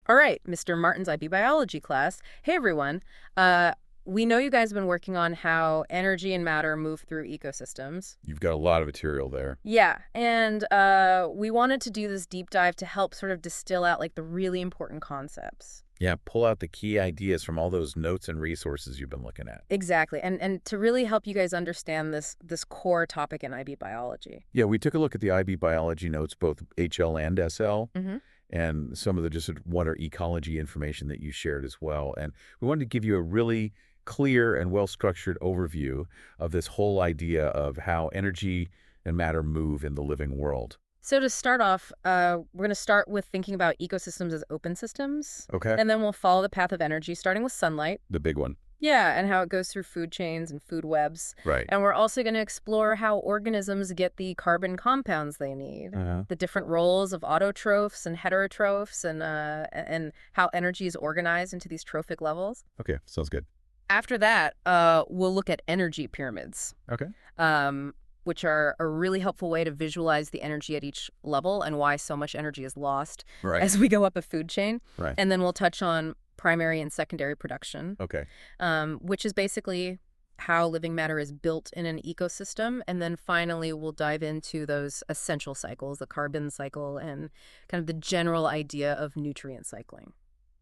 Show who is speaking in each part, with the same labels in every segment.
Speaker 1: All right, Mr. Martin's IB biology class. Hey, everyone. We know you guys have been working on how energy and matter move through ecosystems.
Speaker 2: You've got a lot of material there.
Speaker 1: Yeah, and we wanted to do this deep dive to help sort of distill out like the really important concepts.
Speaker 2: Yeah, pull out the key ideas from all those notes and resources you've been looking at.
Speaker 1: Exactly, and to really help you guys understand this core topic in IB biology.
Speaker 2: Yeah, we took a look at the IB biology notes, both HL and SL,
Speaker 1: Mm-hmm.
Speaker 2: and some of the just water ecology information that you shared as well. And we wanted to give you a really clear and well-structured overview of this whole idea of how energy and matter move in the living world.
Speaker 1: So to start off, we're going to start with thinking about ecosystems as open systems,
Speaker 2: Okay?
Speaker 1: and then we'll follow the path of energy, starting with sunlight.
Speaker 2: The big one.
Speaker 1: Yeah, and how it goes through food chains and food webs.
Speaker 2: Right.
Speaker 1: And we're also going to explore how organisms get the carbon compounds they need, the different roles of autotrophs and heterotrophs, and how energy is organized into these trophic levels.
Speaker 2: Okay, sounds good.
Speaker 1: After that, we'll look at energy pyramids,
Speaker 2: Okay.
Speaker 1: which are a really helpful way to visualize the energy at each level and why so much energy is lost
Speaker 2: Right.
Speaker 1: as we go up a food chain.
Speaker 2: Right.
Speaker 1: And then we'll touch on primary and secondary production,
Speaker 2: Okay.
Speaker 1: which is basically how living matter is built in an ecosystem. And then finally, we'll dive into those essential cycles, the carbon cycle, and kind of the general idea of nutrient cycling.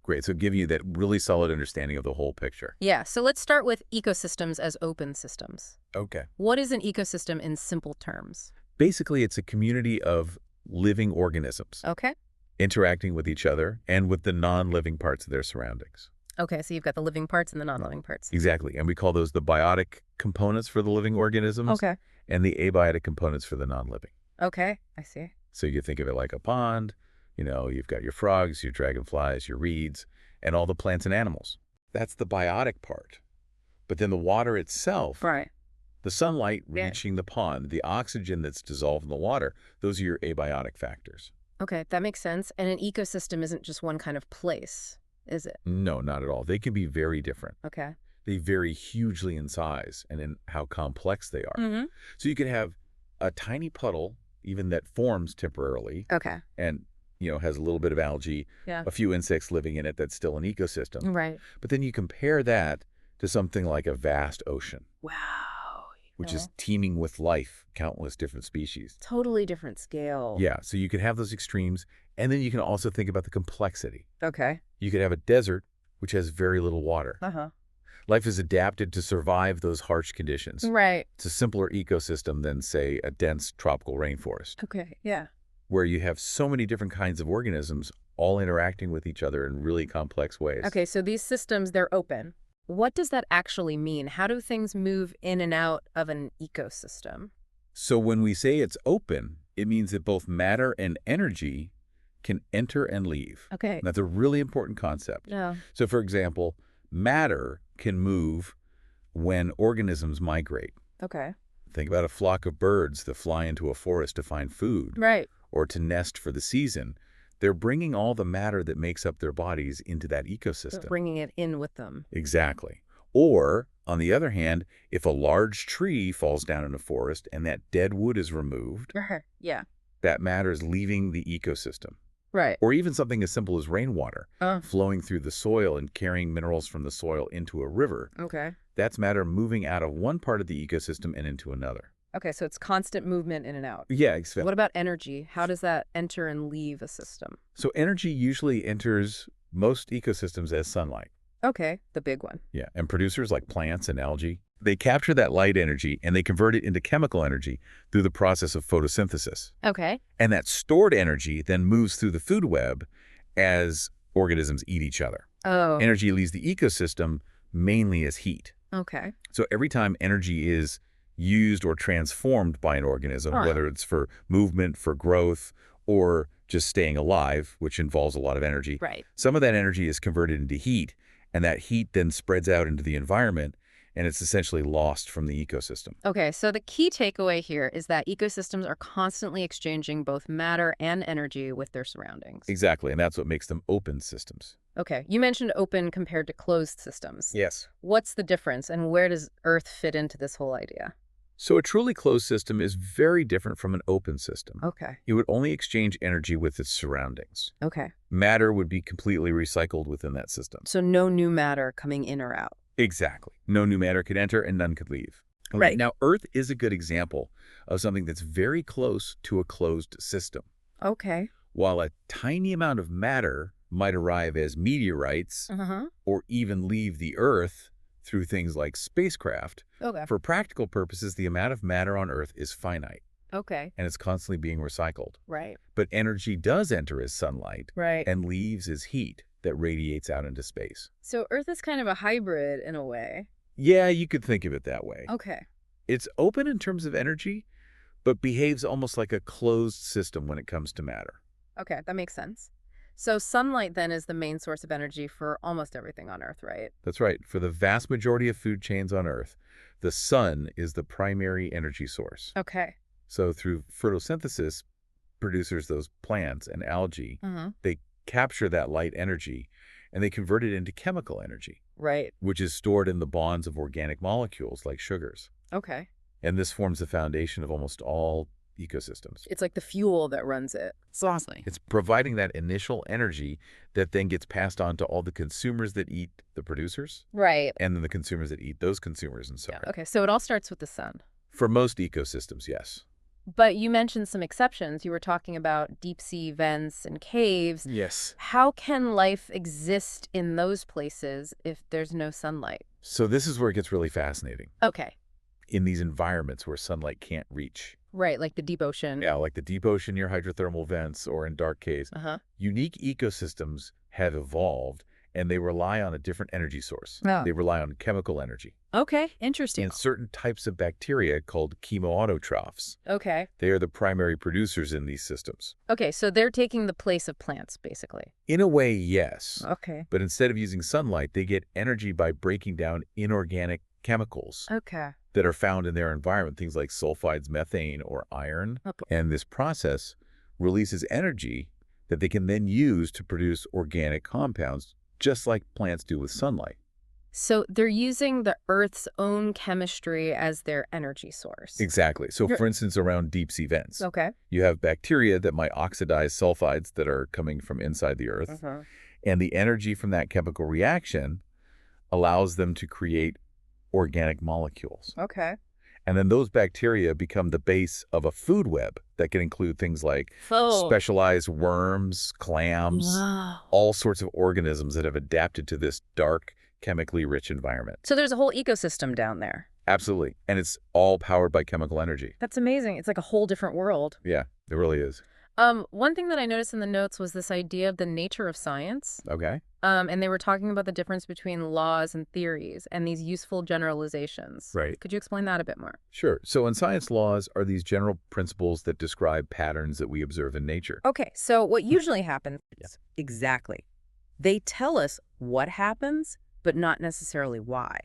Speaker 2: Great. So give you that really solid understanding of the whole picture.
Speaker 1: Yeah, so let's start with ecosystems as open systems.
Speaker 2: Okay.
Speaker 1: What is an ecosystem in simple terms?
Speaker 2: Basically, it's a community of living organisms
Speaker 1: Okay.
Speaker 2: interacting with each other and with the non-living parts of their surroundings.
Speaker 1: Okay, so you've got the living parts and the non-living parts.
Speaker 2: Exactly. And we call those the biotic components for the living organisms
Speaker 1: Okay.
Speaker 2: and the abiotic components for the non-living.
Speaker 1: Okay, I see.
Speaker 2: So you think of it like a pond. You've got your frogs, your dragonflies, your reeds, and all the plants and animals. That's the biotic part. But then the water itself,
Speaker 1: Right.
Speaker 2: the sunlight
Speaker 1: Yeah.
Speaker 2: reaching the pond, the oxygen that's dissolved in the water, those are your abiotic factors.
Speaker 1: Okay, that makes sense. And an ecosystem isn't just one kind of place, is it?
Speaker 2: No, not at all. They can be very different.
Speaker 1: Okay.
Speaker 2: They vary hugely in size and in how complex they are.
Speaker 1: Mm-hmm.
Speaker 2: So you could have a tiny puddle, even that forms temporarily,
Speaker 1: Okay.
Speaker 2: and has a little bit of algae,
Speaker 1: Yeah.
Speaker 2: a few insects living in it that's still an ecosystem.
Speaker 1: Right.
Speaker 2: But then you compare that to something like a vast ocean,
Speaker 1: Wow.
Speaker 2: which is teeming with life, countless different species.
Speaker 1: Totally different scale.
Speaker 2: Yeah, so you can have those extremes, and then you can also think about the complexity.
Speaker 1: Okay.
Speaker 2: You could have a desert, which has very little water.
Speaker 1: Uh-huh.
Speaker 2: Life is adapted to survive those harsh conditions.
Speaker 1: Right.
Speaker 2: It's a simpler ecosystem than, say, a dense tropical rainforest,
Speaker 1: Okay, yeah.
Speaker 2: where you have so many different kinds of organisms all interacting with each other in really complex ways.
Speaker 1: Okay, so these systems, they're open. What does that actually mean? How do things move in and out of an ecosystem?
Speaker 2: So when we say it's open, it means that both matter and energy can enter and leave.
Speaker 1: Okay.
Speaker 2: That's a really important concept.
Speaker 1: No.
Speaker 2: So for example, matter can move when organisms migrate.
Speaker 1: Okay.
Speaker 2: Think about a flock of birds that fly into a forest to find food
Speaker 1: Right.
Speaker 2: or to nest for the season. They're bringing all the matter that makes up their bodies into that
Speaker 1: So
Speaker 2: ecosystem.
Speaker 1: bringing it in with them.
Speaker 2: Exactly. Or, on the other hand, if a large tree falls down in a forest and that dead wood is removed,
Speaker 1: Yeah.
Speaker 2: that matter is leaving the ecosystem.
Speaker 1: Right.
Speaker 2: Or even something as simple as rainwater
Speaker 1: Oh,
Speaker 2: flowing through the soil and carrying minerals from the soil into a river.
Speaker 1: okay.
Speaker 2: That's matter moving out of one part of the ecosystem and into another.
Speaker 1: Okay, so it's constant movement in and out.
Speaker 2: Yeah, exactly.
Speaker 1: What about energy? How does that enter and leave a system?
Speaker 2: So energy usually enters most ecosystems as sunlight.
Speaker 1: Okay, the big one.
Speaker 2: Yeah, and producers like plants and algae, they capture that light energy and they convert it into chemical energy through the process of photosynthesis.
Speaker 1: Okay.
Speaker 2: And that stored energy then moves through the food web as organisms eat each other.
Speaker 1: Oh,
Speaker 2: Energy leaves the ecosystem mainly as heat.
Speaker 1: okay.
Speaker 2: So every time energy is used or transformed by an organism,
Speaker 1: Huh.
Speaker 2: whether it's for movement, for growth, or just staying alive, which involves a lot of energy,
Speaker 1: Right.
Speaker 2: some of that energy is converted into heat, and that heat then spreads out into the environment, and it's essentially lost from the ecosystem.
Speaker 1: Okay, so the key takeaway here is that ecosystems are constantly exchanging both matter and energy with their surroundings.
Speaker 2: Exactly, and that's what makes them open systems.
Speaker 1: Okay, you mentioned open compared to closed systems.
Speaker 2: Yes.
Speaker 1: What's the difference, and where does Earth fit into this whole idea?
Speaker 2: So a truly closed system is very different from an open system.
Speaker 1: Okay.
Speaker 2: It would only exchange energy with its surroundings.
Speaker 1: Okay.
Speaker 2: Matter would be completely recycled within that system.
Speaker 1: So no new matter coming in or out.
Speaker 2: Exactly. No new matter could enter and none could leave. Okay,
Speaker 1: Right.
Speaker 2: now Earth is a good example of something that's very close to a closed system.
Speaker 1: Okay.
Speaker 2: While a tiny amount of matter might arrive as meteorites
Speaker 1: Uh-huh.
Speaker 2: or even leave the Earth through things like spacecraft,
Speaker 1: Okay.
Speaker 2: for practical purposes, the amount of matter on Earth is finite
Speaker 1: Okay.
Speaker 2: and it's constantly being recycled.
Speaker 1: Right.
Speaker 2: But energy does enter as sunlight
Speaker 1: Right.
Speaker 2: and leaves as heat that radiates out into space.
Speaker 1: So Earth is kind of a hybrid in a way.
Speaker 2: Yeah, you could think of it that way.
Speaker 1: Okay.
Speaker 2: It's open in terms of energy, but behaves almost like a closed system when it comes to matter.
Speaker 1: Okay, that makes sense. So sunlight then is the main source of energy for almost everything on Earth, right?
Speaker 2: That's right. For the vast majority of food chains on Earth, the sun is the primary energy source.
Speaker 1: Okay.
Speaker 2: So through photosynthesis, producers, those plants and algae,
Speaker 1: Mm-hmm.
Speaker 2: they capture that light energy and they convert it into chemical energy,
Speaker 1: Right.
Speaker 2: which is stored in the bonds of organic molecules like sugars.
Speaker 1: Okay.
Speaker 2: And this forms the foundation of almost all ecosystems.
Speaker 1: It's like the fuel that runs it.
Speaker 3: Saucy.
Speaker 2: It's providing that initial energy that then gets passed on to all the consumers that eat the producers,
Speaker 1: Right.
Speaker 2: and then the consumers that eat those consumers and so
Speaker 1: Yeah.
Speaker 2: on.
Speaker 1: Okay, so it all starts with the sun.
Speaker 2: For most ecosystems, yes.
Speaker 1: But you mentioned some exceptions. You were talking about deep sea vents and caves.
Speaker 2: Yes.
Speaker 1: How can life exist in those places if there's no sunlight?
Speaker 2: So this is where it gets really fascinating.
Speaker 1: Okay.
Speaker 2: In these environments where sunlight can't reach.
Speaker 1: Right, like the deep ocean.
Speaker 2: Yeah, like the deep ocean near hydrothermal vents or in dark caves.
Speaker 1: Uh-huh.
Speaker 2: Unique ecosystems have evolved and they rely on a different energy source.
Speaker 3: Oh.
Speaker 2: They rely on chemical energy.
Speaker 3: Okay, interesting.
Speaker 2: And certain types of bacteria called chemoautotrophs.
Speaker 1: Okay.
Speaker 2: They are the primary producers in these systems.
Speaker 1: Okay, so they're taking the place of plants, basically.
Speaker 2: In a way, yes.
Speaker 1: Okay.
Speaker 2: But instead of using sunlight, they get energy by breaking down inorganic chemicals
Speaker 1: Okay.
Speaker 2: that are found in their environment, things like sulfides, methane, or iron.
Speaker 1: Okay.
Speaker 2: And this process releases energy that they can then use to produce organic compounds, just like plants do with sunlight.
Speaker 1: So they're using the Earth's own chemistry as their energy source.
Speaker 2: Exactly. So
Speaker 1: You're-
Speaker 2: for instance, around deep sea vents,
Speaker 1: Okay.
Speaker 2: you have bacteria that might oxidize sulfides that are coming from inside the Earth.
Speaker 1: Uh-huh.
Speaker 2: And the energy from that chemical reaction allows them to create organic molecules.
Speaker 1: Okay.
Speaker 2: And then those bacteria become the base of a food web that can include things like
Speaker 1: Oh.
Speaker 2: specialized worms, clams,
Speaker 1: Wow.
Speaker 2: all sorts of organisms that have adapted to this dark, chemically rich environment.
Speaker 1: So there's a whole ecosystem down there.
Speaker 2: Absolutely. And it's all powered by chemical energy.
Speaker 1: That's amazing. It's like a whole different world.
Speaker 2: Yeah, it really is.
Speaker 1: One thing that I noticed in the notes was this idea of the nature of science.
Speaker 2: Okay.
Speaker 1: And they were talking about the difference between laws and theories and these useful generalizations.
Speaker 2: Right.
Speaker 1: Could you explain that a bit more?
Speaker 2: Sure. So in science, laws are these general principles that describe patterns that we observe in nature.
Speaker 1: Okay, so what usually happens
Speaker 3: Exactly. They tell us what happens, but not necessarily why.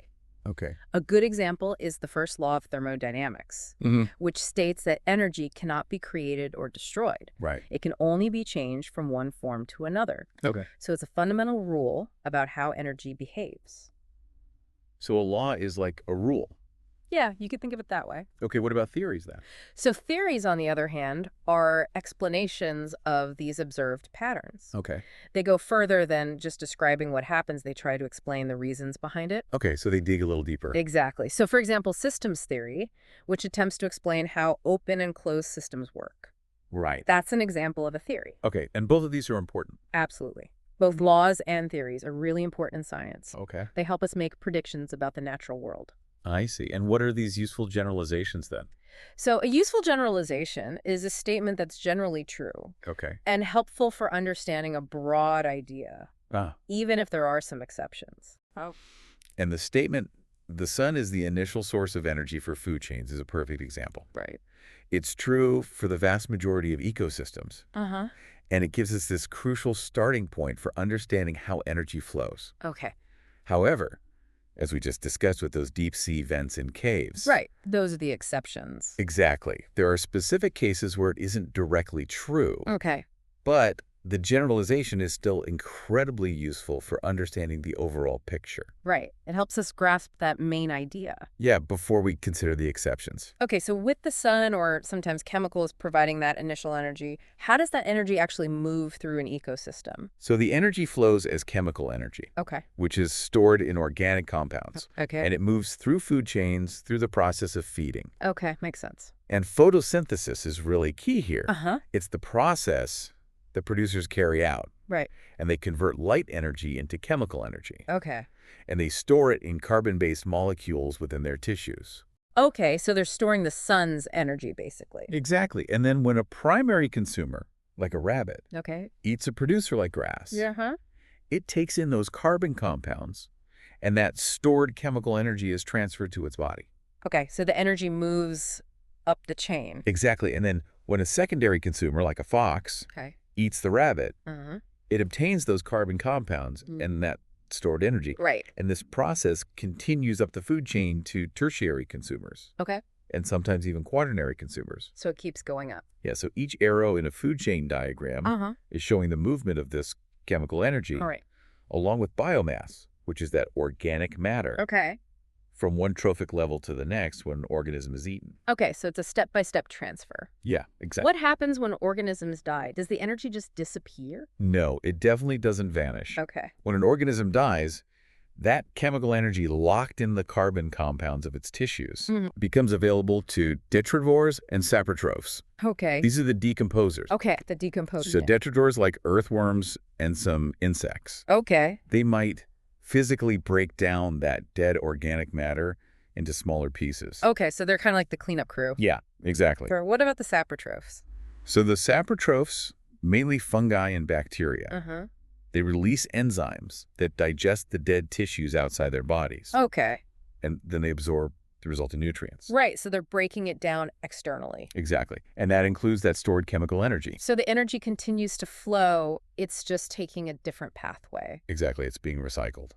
Speaker 2: Okay.
Speaker 1: A good example is the first law of thermodynamics, which states that energy cannot be created or destroyed.
Speaker 2: Right.
Speaker 1: It can only be changed from one form to another.
Speaker 2: Okay.
Speaker 1: So it's a fundamental rule about how energy behaves.
Speaker 2: So a law is like a rule.
Speaker 1: Yeah, you could think of it that way.
Speaker 2: Okay, what about theories then?
Speaker 1: So theories, on the other hand, are explanations of these observed patterns.
Speaker 2: Okay.
Speaker 1: They go further than just describing what happens. They try to explain the reasons behind it.
Speaker 2: Okay, so they dig a little deeper.
Speaker 1: Exactly. So, for example, systems theory, which attempts to explain how open and closed systems work.
Speaker 2: Right.
Speaker 1: That's an example of a theory.
Speaker 2: Okay, and both of these are important.
Speaker 1: Absolutely. Both laws and theories are really important in science.
Speaker 2: Okay.
Speaker 1: They help us make predictions about the natural world.
Speaker 2: I see. And what are these useful generalizations then?
Speaker 1: So a useful generalization is a statement that's generally true
Speaker 2: Okay.
Speaker 1: and helpful for understanding a broad idea,
Speaker 2: Ah.
Speaker 1: even if there are some exceptions.
Speaker 2: And the statement, the sun is the initial source of energy for food chains, is a perfect example.
Speaker 1: Right.
Speaker 2: It's true for the vast majority of ecosystems,
Speaker 1: Uh-huh.
Speaker 2: and it gives us this crucial starting point for understanding how energy flows.
Speaker 1: Okay.
Speaker 2: However, as we just discussed with those deep sea vents and caves.
Speaker 1: Right. Those are the exceptions.
Speaker 2: Exactly. There are specific cases where it isn't directly true,
Speaker 1: Okay.
Speaker 2: but the generalization is still incredibly useful for understanding the overall picture.
Speaker 3: Right. It helps us grasp that main idea.
Speaker 2: Yeah, before we consider the exceptions.
Speaker 1: Okay, so with the sun or sometimes chemicals providing that initial energy, how does that energy actually move through an ecosystem?
Speaker 2: So the energy flows as chemical energy,
Speaker 1: Okay.
Speaker 2: which is stored in organic compounds.
Speaker 1: Okay.
Speaker 2: And it moves through food chains through the process of feeding.
Speaker 1: Okay, makes sense.
Speaker 2: And photosynthesis is really key here.
Speaker 1: Uh-huh.
Speaker 2: It's the process that producers carry out,
Speaker 1: Right.
Speaker 2: and they convert light energy into chemical energy.
Speaker 1: Okay.
Speaker 2: And they store it in carbon-based molecules within their tissues.
Speaker 1: Okay, so they're storing the sun's energy, basically.
Speaker 2: Exactly. And then when a primary consumer, like a rabbit,
Speaker 1: Okay.
Speaker 2: eats a producer like grass,
Speaker 1: Yeah,
Speaker 2: it takes in those carbon compounds, and that stored chemical energy is transferred to its body.
Speaker 1: Okay, so the energy moves up the chain.
Speaker 2: Exactly. And then when a secondary consumer, like a fox,
Speaker 1: Okay.
Speaker 2: eats the rabbit,
Speaker 1: Uh-huh.
Speaker 2: it obtains those carbon compounds and that stored energy.
Speaker 1: Right.
Speaker 2: And this process continues up the food chain to tertiary consumers,
Speaker 1: Okay.
Speaker 2: and sometimes even quaternary consumers.
Speaker 1: So it keeps going up.
Speaker 2: Yeah, so each arrow in a food chain diagram
Speaker 1: Uh-huh.
Speaker 2: is showing the movement of this chemical energy,
Speaker 1: All right.
Speaker 2: along with biomass, which is that organic matter,
Speaker 1: Okay.
Speaker 2: from one trophic level to the next when an organism is eaten.
Speaker 1: Okay, so it's a step-by-step transfer.
Speaker 2: Yeah, exactly.
Speaker 1: What happens when organisms die? Does the energy just disappear?
Speaker 2: No, it definitely doesn't vanish.
Speaker 1: Okay.
Speaker 2: When an organism dies, that chemical energy locked in the carbon compounds of its tissues becomes available to detritivores and saprotrophs.
Speaker 1: Okay.
Speaker 2: These are the decomposers.
Speaker 1: Okay, the decomposing.
Speaker 2: So detritivores like earthworms and some insects.
Speaker 1: Okay.
Speaker 2: They might physically break down that dead organic matter into smaller pieces.
Speaker 1: Okay, so they're kind of like the cleanup crew.
Speaker 2: Yeah, exactly.
Speaker 1: What about the saprotrophs?
Speaker 2: So the saprotrophs, mainly fungi and bacteria,
Speaker 1: Uh-huh.
Speaker 2: they release enzymes that digest the dead tissues outside their bodies.
Speaker 1: Okay.
Speaker 2: And then they absorb the resulting nutrients.
Speaker 1: Right, so they're breaking it down externally.
Speaker 2: Exactly. And that includes that stored chemical energy.
Speaker 1: So the energy continues to flow, it's just taking a different pathway.
Speaker 2: Exactly. It's being recycled.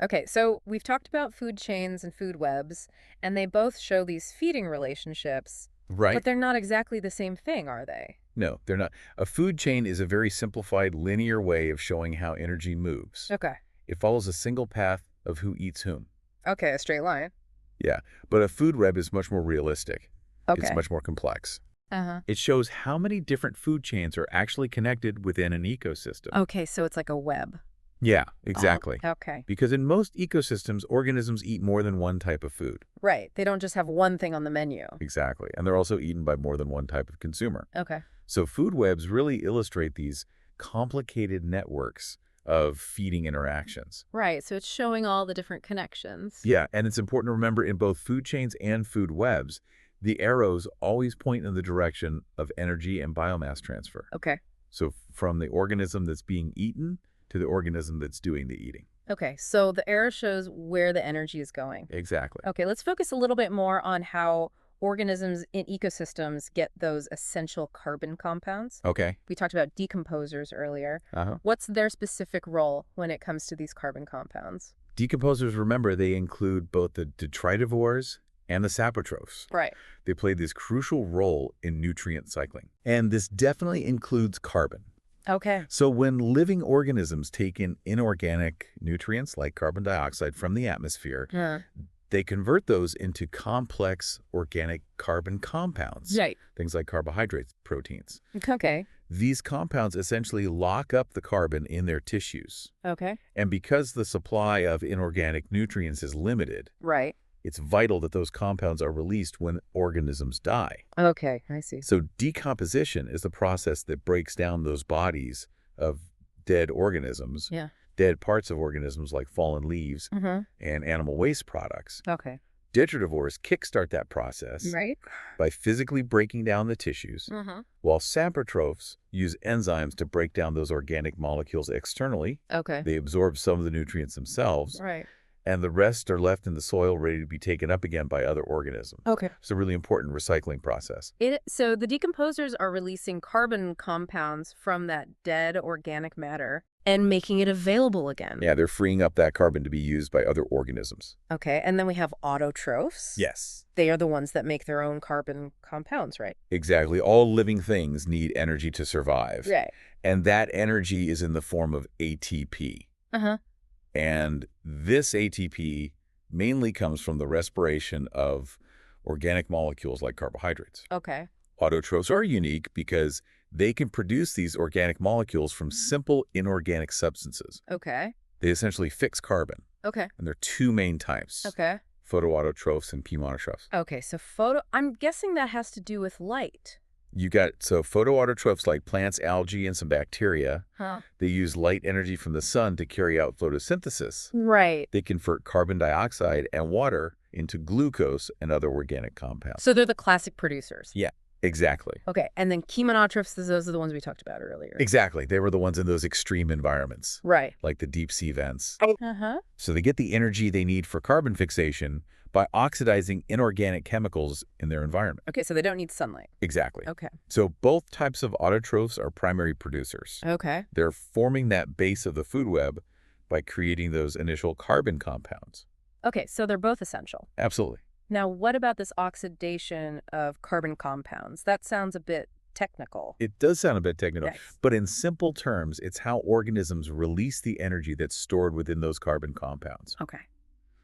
Speaker 1: Okay, so we've talked about food chains and food webs, and they both show these feeding relationships,
Speaker 2: Right.
Speaker 1: but they're not exactly the same thing, are they?
Speaker 2: No, they're not. A food chain is a very simplified linear way of showing how energy moves.
Speaker 1: Okay.
Speaker 2: It follows a single path of who eats whom.
Speaker 1: Okay, a straight line.
Speaker 2: Yeah, but a food web is much more realistic.
Speaker 1: Okay.
Speaker 2: It's much more complex.
Speaker 1: Uh-huh.
Speaker 2: It shows how many different food chains are actually connected within an ecosystem.
Speaker 1: Okay, so it's like a web.
Speaker 2: Yeah, exactly.
Speaker 1: Okay.
Speaker 2: Because in most ecosystems, organisms eat more than one type of food.
Speaker 1: Right, they don't just have one thing on the menu.
Speaker 2: Exactly. And they're also eaten by more than one type of consumer.
Speaker 1: Okay.
Speaker 2: So food webs really illustrate these complicated networks of feeding interactions.
Speaker 1: Right, so it's showing all the different connections.
Speaker 2: Yeah, and it's important to remember in both food chains and food webs, the arrows always point in the direction of energy and biomass transfer.
Speaker 1: Okay.
Speaker 2: So from the organism that's being eaten to the organism that's doing the eating.
Speaker 1: Okay, so the arrow shows where the energy is going.
Speaker 2: Exactly.
Speaker 1: Okay, let's focus a little bit more on how organisms in ecosystems get those essential carbon compounds.
Speaker 2: Okay.
Speaker 1: We talked about decomposers earlier.
Speaker 2: Uh-huh.
Speaker 1: What's their specific role when it comes to these carbon compounds?
Speaker 2: Decomposers, remember, they include both the detritivores and the saprotrophs.
Speaker 1: Right.
Speaker 2: They play this crucial role in nutrient cycling. And this definitely includes carbon.
Speaker 1: Okay.
Speaker 2: So when living organisms take in inorganic nutrients like carbon dioxide from the atmosphere, they convert those into complex organic carbon compounds.
Speaker 1: Right.
Speaker 2: Things like carbohydrates, proteins.
Speaker 1: Okay.
Speaker 2: These compounds essentially lock up the carbon in their tissues.
Speaker 1: Okay.
Speaker 2: And because the supply of inorganic nutrients is limited,
Speaker 1: Right.
Speaker 2: it's vital that those compounds are released when organisms die.
Speaker 1: Okay, I see.
Speaker 2: So decomposition is the process that breaks down those bodies of dead organisms,
Speaker 1: Yeah.
Speaker 2: dead parts of organisms like fallen leaves
Speaker 1: Mm-hmm.
Speaker 2: and animal waste products.
Speaker 1: Okay.
Speaker 2: Detritivores kickstart that process
Speaker 1: Right.
Speaker 2: by physically breaking down the tissues,
Speaker 1: Mm-hmm.
Speaker 2: while saprotrophs use enzymes to break down those organic molecules externally.
Speaker 1: Okay.
Speaker 2: They absorb some of the nutrients themselves,
Speaker 1: Right.
Speaker 2: and the rest are left in the soil ready to be taken up again by other organisms.
Speaker 1: Okay.
Speaker 2: It's a really important recycling process.
Speaker 1: So the decomposers are releasing carbon compounds from that dead organic matter, And making it available again.
Speaker 2: Yeah, they're freeing up that carbon to be used by other organisms.
Speaker 1: Okay, and then we have autotrophs.
Speaker 2: Yes.
Speaker 1: They are the ones that make their own carbon compounds, right?
Speaker 2: Exactly. All living things need energy to survive.
Speaker 1: Right.
Speaker 2: And that energy is in the form of ATP.
Speaker 1: Uh-huh.
Speaker 2: And this ATP mainly comes from the respiration of organic molecules like carbohydrates.
Speaker 1: Okay.
Speaker 2: Autotrophs are unique because they can produce these organic molecules from simple inorganic substances.
Speaker 1: Okay.
Speaker 2: They essentially fix carbon.
Speaker 1: Okay.
Speaker 2: And there are two main types.
Speaker 1: Okay.
Speaker 2: Photoautotrophs and chemoautotrophs.
Speaker 1: Okay, so I'm guessing that has to do with light.
Speaker 2: So photoautotrophs like plants, algae, and some bacteria,
Speaker 1: Huh.
Speaker 2: they use light energy from the sun to carry out photosynthesis.
Speaker 1: Right.
Speaker 2: They convert carbon dioxide and water into glucose and other organic compounds.
Speaker 1: So they're the classic producers.
Speaker 2: Yeah, exactly.
Speaker 1: Okay, and then chemoautotrophs, those are the ones we talked about earlier.
Speaker 2: Exactly. They were the ones in those extreme environments,
Speaker 1: Right.
Speaker 2: like the deep sea vents.
Speaker 1: Uh-huh.
Speaker 2: So they get the energy they need for carbon fixation by oxidizing inorganic chemicals in their environment.
Speaker 1: Okay, so they don't need sunlight.
Speaker 2: Exactly.
Speaker 1: Okay.
Speaker 2: So both types of autotrophs are primary producers.
Speaker 1: Okay.
Speaker 2: They're forming that base of the food web by creating those initial carbon compounds.
Speaker 1: Okay, so they're both essential.
Speaker 2: Absolutely.
Speaker 1: Now, what about this oxidation of carbon compounds? That sounds a bit technical.
Speaker 2: It does sound a bit technical,
Speaker 1: Yes.
Speaker 2: but in simple terms, it's how organisms release the energy that's stored within those carbon compounds.
Speaker 1: Okay.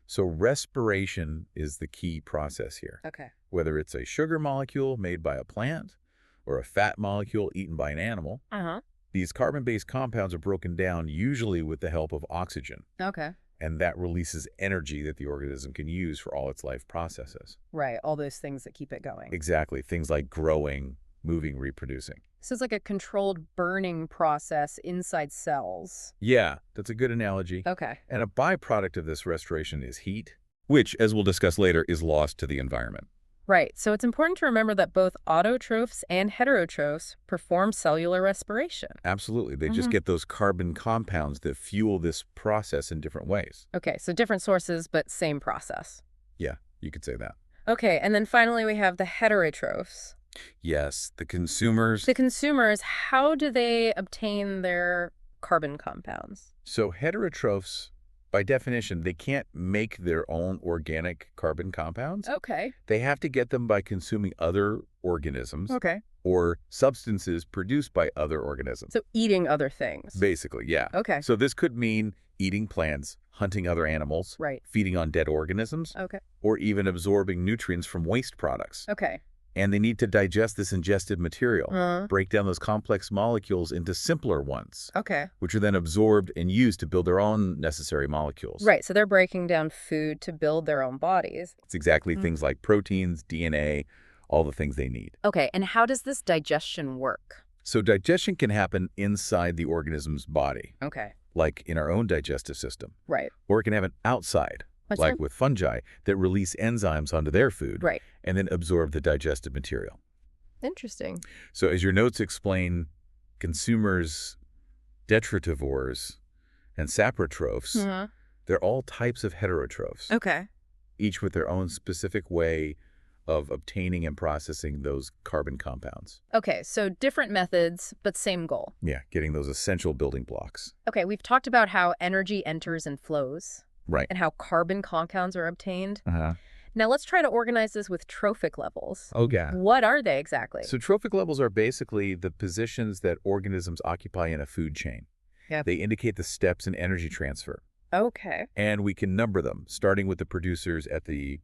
Speaker 2: So respiration is the key process here.
Speaker 1: Okay.
Speaker 2: Whether it's a sugar molecule made by a plant or a fat molecule eaten by an animal,
Speaker 1: Uh-huh.
Speaker 2: these carbon-based compounds are broken down usually with the help of oxygen,
Speaker 1: Okay.
Speaker 2: and that releases energy that the organism can use for all its life processes.
Speaker 1: Right, all those things that keep it going.
Speaker 2: Exactly, things like growing, moving, reproducing.
Speaker 1: So it's like a controlled burning process inside cells.
Speaker 2: Yeah, that's a good analogy.
Speaker 1: Okay.
Speaker 2: And a byproduct of this restoration is heat, which, as we'll discuss later, is lost to the environment.
Speaker 1: Right, so it's important to remember that both autotrophs and heterotrophs perform cellular respiration.
Speaker 2: Absolutely. They just get those carbon compounds that fuel this process in different ways.
Speaker 1: Okay, so different sources, but same process.
Speaker 2: Yeah, you could say that.
Speaker 1: Okay, and then finally we have the heterotrophs.
Speaker 2: Yes, the consumers.
Speaker 1: The consumers, how do they obtain their carbon compounds?
Speaker 2: So heterotrophs, by definition, they can't make their own organic carbon compounds.
Speaker 1: Okay.
Speaker 2: They have to get them by consuming other organisms
Speaker 1: Okay.
Speaker 2: or substances produced by other organisms.
Speaker 1: So eating other things.
Speaker 2: Basically, yeah.
Speaker 1: Okay.
Speaker 2: So this could mean eating plants, hunting other animals,
Speaker 1: Right.
Speaker 2: feeding on dead organisms,
Speaker 1: Okay.
Speaker 2: or even absorbing nutrients from waste products.
Speaker 1: Okay.
Speaker 2: And they need to digest this ingested material,
Speaker 1: Uh-huh.
Speaker 2: break down those complex molecules into simpler ones,
Speaker 1: Okay.
Speaker 2: which are then absorbed and used to build their own necessary molecules.
Speaker 1: Right, so they're breaking down food to build their own bodies.
Speaker 2: It's exactly things like proteins, DNA, all the things they need.
Speaker 1: Okay, and how does this digestion work?
Speaker 2: So digestion can happen inside the organism's body,
Speaker 1: Okay.
Speaker 2: like in our own digestive system,
Speaker 1: Right.
Speaker 2: or it can happen outside,
Speaker 1: What's
Speaker 2: like
Speaker 1: that?
Speaker 2: with fungi that release enzymes onto their food
Speaker 1: Right.
Speaker 2: and then absorb the digested material.
Speaker 1: Interesting.
Speaker 2: So as your notes explain, consumers, detritivores, and saprotrophs,
Speaker 1: Uh-huh.
Speaker 2: they're all types of heterotrophs,
Speaker 1: Okay.
Speaker 2: each with their own specific way of obtaining and processing those carbon compounds.
Speaker 1: Okay, so different methods, but same goal.
Speaker 2: Yeah, getting those essential building blocks.
Speaker 1: Okay, we've talked about how energy enters and flows
Speaker 2: Right.
Speaker 1: and how carbon compounds are obtained.
Speaker 2: Uh-huh.
Speaker 1: Now let's try to organize this with trophic levels.
Speaker 2: Oh, yeah.
Speaker 1: What are they exactly?
Speaker 2: So trophic levels are basically the positions that organisms occupy in a food chain.
Speaker 1: Yep.
Speaker 2: They indicate the steps in energy transfer.
Speaker 1: Okay.
Speaker 2: And we can number them, starting with the producers at the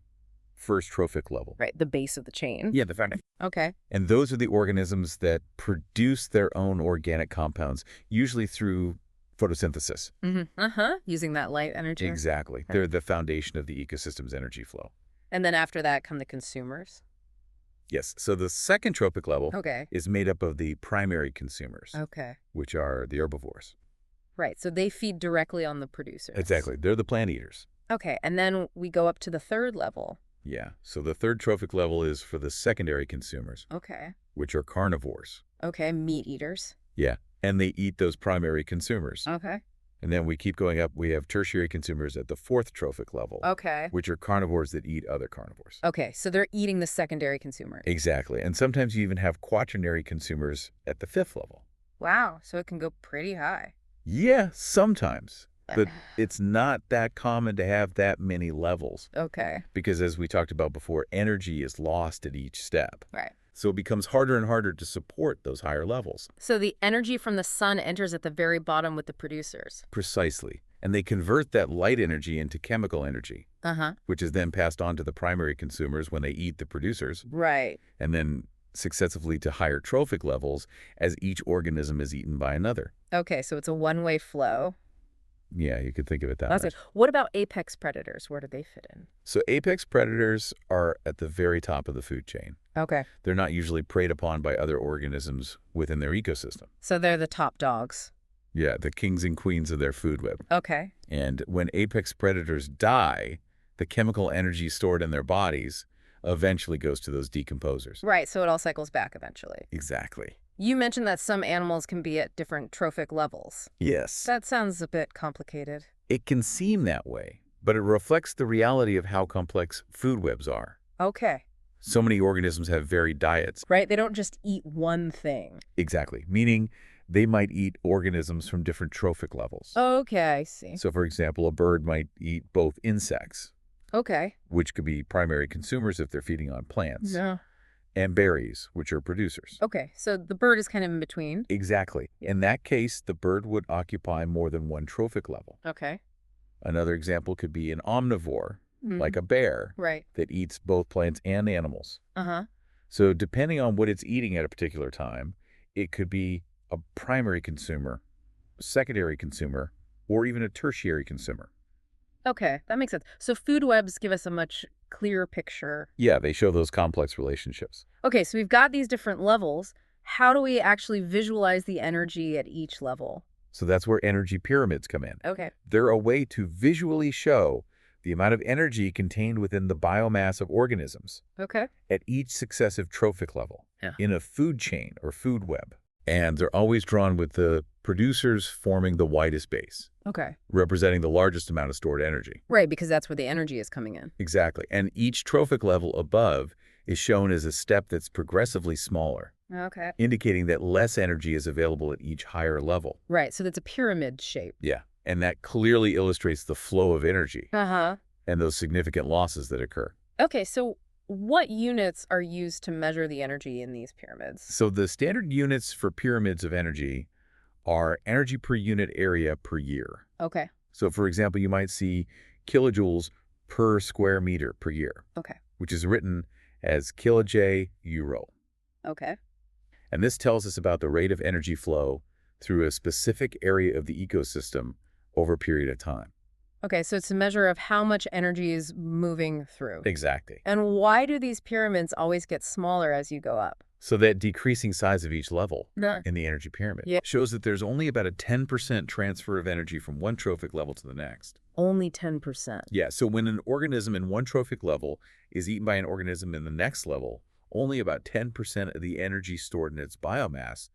Speaker 2: first trophic level.
Speaker 1: Right, the base of the chain.
Speaker 2: Yeah, the foundation.
Speaker 1: Okay.
Speaker 2: And those are the organisms that produce their own organic compounds, usually through photosynthesis.
Speaker 1: Mm-hmm. Uh-huh. Using that light energy.
Speaker 2: Exactly. They're the foundation of the ecosystem's energy flow.
Speaker 1: And then after that come the consumers.
Speaker 2: Yes. So the second trophic level
Speaker 1: Okay.
Speaker 2: is made up of the primary consumers,
Speaker 1: Okay.
Speaker 2: which are the herbivores.
Speaker 1: Right, so they feed directly on the producers.
Speaker 2: Exactly. They're the plant eaters.
Speaker 1: Okay, and then we go up to the third level.
Speaker 2: Yeah. So the third trophic level is for the secondary consumers,
Speaker 1: Okay.
Speaker 2: which are carnivores.
Speaker 1: Okay, meat eaters.
Speaker 2: Yeah. And they eat those primary consumers.
Speaker 1: Okay.
Speaker 2: And then we keep going up. We have tertiary consumers at the fourth trophic level,
Speaker 1: Okay.
Speaker 2: which are carnivores that eat other carnivores.
Speaker 1: Okay, so they're eating the secondary consumers.
Speaker 2: Exactly. And sometimes you even have quaternary consumers at the fifth level.
Speaker 1: Wow, so it can go pretty high.
Speaker 2: Yeah, sometimes. But it's not that common to have that many levels
Speaker 1: Okay.
Speaker 2: because, as we talked about before, energy is lost at each step.
Speaker 1: Right.
Speaker 2: So it becomes harder and harder to support those higher levels.
Speaker 1: So the energy from the sun enters at the very bottom with the producers.
Speaker 2: Precisely. And they convert that light energy into chemical energy,
Speaker 1: Uh-huh.
Speaker 2: which is then passed on to the primary consumers when they eat the producers,
Speaker 1: Right.
Speaker 2: and then successively to higher trophic levels as each organism is eaten by another.
Speaker 1: Okay, so it's a one-way flow.
Speaker 2: Yeah, you could think of it that
Speaker 1: That's
Speaker 2: way.
Speaker 1: good. What about apex predators? Where do they fit in?
Speaker 2: So apex predators are at the very top of the food chain.
Speaker 1: Okay.
Speaker 2: They're not usually preyed upon by other organisms within their ecosystem.
Speaker 1: So they're the top dogs.
Speaker 2: Yeah, the kings and queens of their food web.
Speaker 1: Okay.
Speaker 2: And when apex predators die, the chemical energy stored in their bodies eventually goes to those decomposers.
Speaker 1: Right, so it all cycles back eventually.
Speaker 2: Exactly.
Speaker 1: You mentioned that some animals can be at different trophic levels.
Speaker 2: Yes.
Speaker 1: That sounds a bit complicated.
Speaker 2: It can seem that way, but it reflects the reality of how complex food webs are.
Speaker 1: Okay.
Speaker 2: So many organisms have varied diets.
Speaker 1: Right, they don't just eat one thing.
Speaker 2: Exactly. Meaning they might eat organisms from different trophic levels.
Speaker 1: Okay, I see.
Speaker 2: So, for example, a bird might eat both insects,
Speaker 1: Okay.
Speaker 2: which could be primary consumers if they're feeding on plants,
Speaker 1: Yeah.
Speaker 2: and berries, which are producers.
Speaker 1: Okay, so the bird is kind of in between.
Speaker 2: Exactly. In that case, the bird would occupy more than one trophic level.
Speaker 1: Okay.
Speaker 2: Another example could be an omnivore,
Speaker 1: Mhm.
Speaker 2: like a bear,
Speaker 1: Right.
Speaker 2: that eats both plants and animals.
Speaker 1: Uh-huh.
Speaker 2: So depending on what it's eating at a particular time, it could be a primary consumer, secondary consumer, or even a tertiary consumer.
Speaker 1: Okay, that makes sense. So food webs give us a much clearer picture.
Speaker 2: Yeah, they show those complex relationships.
Speaker 1: Okay, so we've got these different levels. How do we actually visualize the energy at each level?
Speaker 2: So that's where energy pyramids come in.
Speaker 1: Okay.
Speaker 2: They're a way to visually show the amount of energy contained within the biomass of organisms
Speaker 1: Okay.
Speaker 2: at each successive trophic level
Speaker 1: Yeah.
Speaker 2: in a food chain or food web. And they're always drawn with the producers forming the widest base,
Speaker 1: Okay.
Speaker 2: representing the largest amount of stored energy.
Speaker 1: Right, because that's where the energy is coming in.
Speaker 2: Exactly. And each trophic level above is shown as a step that's progressively smaller,
Speaker 1: Okay.
Speaker 2: indicating that less energy is available at each higher level.
Speaker 1: Right, so that's a pyramid shape.
Speaker 2: Yeah. And that clearly illustrates the flow of energy
Speaker 1: Uh-huh.
Speaker 2: and those significant losses that occur.
Speaker 1: Okay, so what units are used to measure the energy in these pyramids?
Speaker 2: So the standard units for pyramids of energy are energy per unit area per year.
Speaker 1: Okay.
Speaker 2: So for example, you might see kilojoules per square meter per year,
Speaker 1: Okay.
Speaker 2: which is written as kiloj euro.
Speaker 1: Okay.
Speaker 2: And this tells us about the rate of energy flow through a specific area of the ecosystem over a period of time.
Speaker 1: Okay, so it's a measure of how much energy is moving through.
Speaker 2: Exactly.
Speaker 1: And why do these pyramids always get smaller as you go up?
Speaker 2: So that decreasing size of each level
Speaker 1: No.
Speaker 2: in the energy pyramid
Speaker 1: Yeah.
Speaker 2: shows that there's only about a 10% transfer of energy from one trophic level to the next.
Speaker 1: Only 10%.
Speaker 2: Yeah, so when an organism in one trophic level is eaten by an organism in the next level, only about 10% of the energy stored in its biomass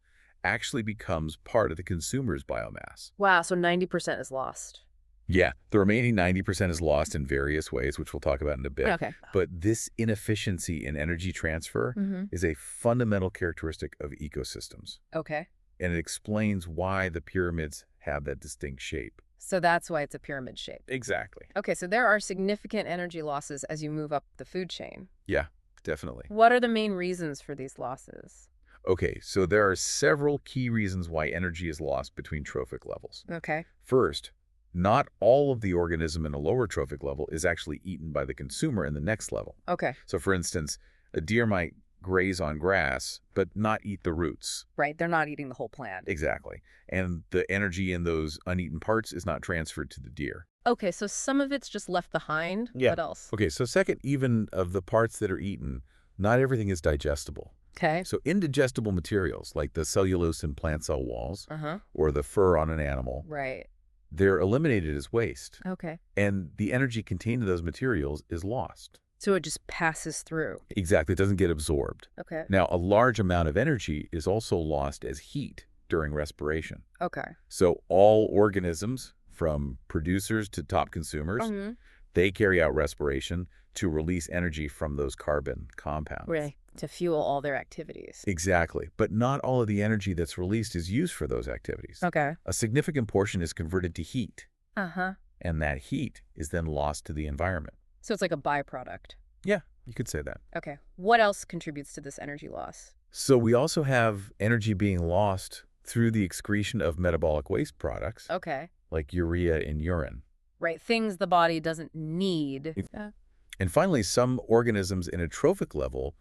Speaker 2: actually becomes part of the consumer's biomass.
Speaker 1: Wow, so 90% is lost.
Speaker 2: Yeah, the remaining 90% is lost in various ways, which we'll talk about in a bit.
Speaker 1: Okay.
Speaker 2: But this inefficiency in energy transfer is a fundamental characteristic of ecosystems,
Speaker 1: Okay.
Speaker 2: and it explains why the pyramids have that distinct shape.
Speaker 1: So that's why it's a pyramid shape.
Speaker 2: Exactly.
Speaker 1: Okay, so there are significant energy losses as you move up the food chain.
Speaker 2: Yeah, definitely.
Speaker 1: What are the main reasons for these losses?
Speaker 2: Okay, so there are several key reasons why energy is lost between trophic levels.
Speaker 1: Okay.
Speaker 2: First, not all of the organism in a lower trophic level is actually eaten by the consumer in the next level.
Speaker 1: Okay.
Speaker 2: So for instance, a deer might graze on grass, but not eat the roots.
Speaker 1: Right, they're not eating the whole plant.
Speaker 2: Exactly. And the energy in those uneaten parts is not transferred to the deer.
Speaker 1: Okay, so some of it's just left behind.
Speaker 2: Yeah.
Speaker 1: What else?
Speaker 2: Okay, so second, even of the parts that are eaten, not everything is digestible.
Speaker 1: Okay.
Speaker 2: So indigestible materials like the cellulose in plant cell walls
Speaker 1: Uh-huh.
Speaker 2: or the fur on an animal,
Speaker 1: Right.
Speaker 2: they're eliminated as waste.
Speaker 1: Okay.
Speaker 2: And the energy contained in those materials is lost.
Speaker 1: So it just passes through.
Speaker 2: Exactly, it doesn't get absorbed.
Speaker 1: Okay.
Speaker 2: Now, a large amount of energy is also lost as heat during respiration.
Speaker 1: Okay.
Speaker 2: So all organisms, from producers to top consumers,
Speaker 1: Mm-hmm.
Speaker 2: they carry out respiration to release energy from those carbon compounds.
Speaker 1: Right. To fuel all their activities.
Speaker 2: Exactly. But not all of the energy that's released is used for those activities.
Speaker 1: Okay.
Speaker 2: A significant portion is converted to heat,
Speaker 1: Uh-huh.
Speaker 2: and that heat is then lost to the environment.
Speaker 1: So it's like a byproduct.
Speaker 2: Yeah, you could say that.
Speaker 1: Okay. What else contributes to this energy loss?
Speaker 2: So we also have energy being lost through the excretion of metabolic waste products,
Speaker 1: Okay.
Speaker 2: like urea in urine.
Speaker 1: Right. Things the body doesn't need.
Speaker 2: And finally, some organisms in a trophic level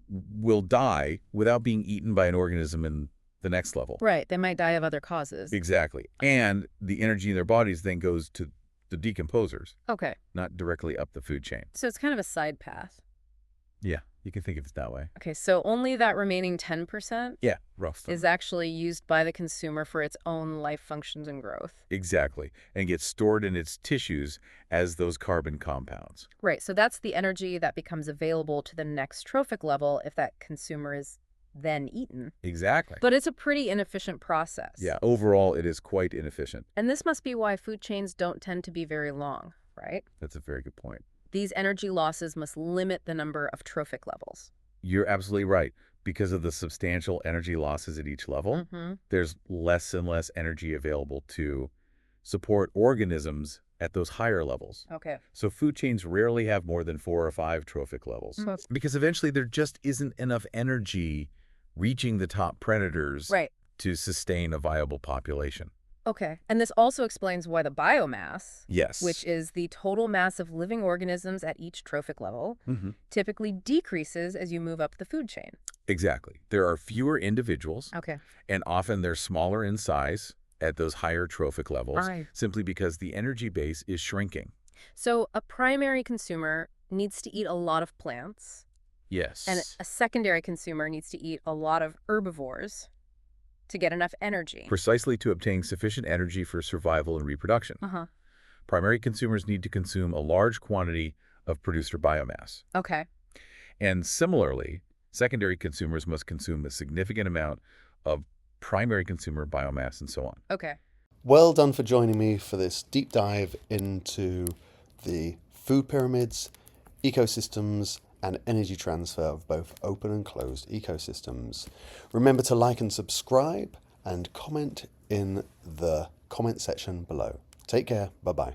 Speaker 2: will die without being eaten by an organism in the next level.
Speaker 1: Right. They might die of other causes.
Speaker 2: Exactly. And the energy in their bodies then goes to the decomposers,
Speaker 1: Okay.
Speaker 2: not directly up the food chain.
Speaker 1: So it's kind of a side path.
Speaker 2: Yeah, you can think of it that way.
Speaker 1: Okay. So only that remaining 10%
Speaker 2: Yeah, roughly.
Speaker 1: is actually used by the consumer for its own life functions and growth.
Speaker 2: Exactly. And gets stored in its tissues as those carbon compounds.
Speaker 1: Right. So that's the energy that becomes available to the next trophic level if that consumer is then eaten.
Speaker 2: Exactly.
Speaker 1: But it's a pretty inefficient process.
Speaker 2: Yeah, overall, it is quite inefficient.
Speaker 1: And this must be why food chains don't tend to be very long, right?
Speaker 2: That's a very good point.
Speaker 1: These energy losses must limit the number of trophic levels.
Speaker 2: You're absolutely right. Because of the substantial energy losses at each level, there's less and less energy available to support organisms at those higher levels.
Speaker 1: Okay.
Speaker 2: So food chains rarely have more than 4 or 5 trophic levels. Because eventually there just isn't enough energy reaching the top predators
Speaker 1: Right.
Speaker 2: to sustain a viable population.
Speaker 1: Okay. And this also explains why the biomass,
Speaker 2: Yes.
Speaker 1: which is the total mass of living organisms at each trophic level, typically decreases as you move up the food chain.
Speaker 2: Exactly. There are fewer individuals,
Speaker 1: Okay.
Speaker 2: and often they're smaller in size at those higher trophic levels,
Speaker 1: Right.
Speaker 2: simply because the energy base is shrinking.
Speaker 1: So a primary consumer needs to eat a lot of plants,
Speaker 2: Yes.
Speaker 1: and a secondary consumer needs to eat a lot of herbivores to get enough energy.
Speaker 2: Precisely to obtain sufficient energy for survival and reproduction.
Speaker 1: Uh-huh.
Speaker 2: Primary consumers need to consume a large quantity of producer biomass.
Speaker 1: Okay.
Speaker 2: And similarly, secondary consumers must consume a significant amount of primary consumer biomass and so on.
Speaker 1: Okay.
Speaker 4: Well done for joining me for this deep dive into the food pyramids, ecosystems, and energy transfer of both open and closed ecosystems. Remember to like and subscribe and comment in the comment section below. Take care. Bye-bye.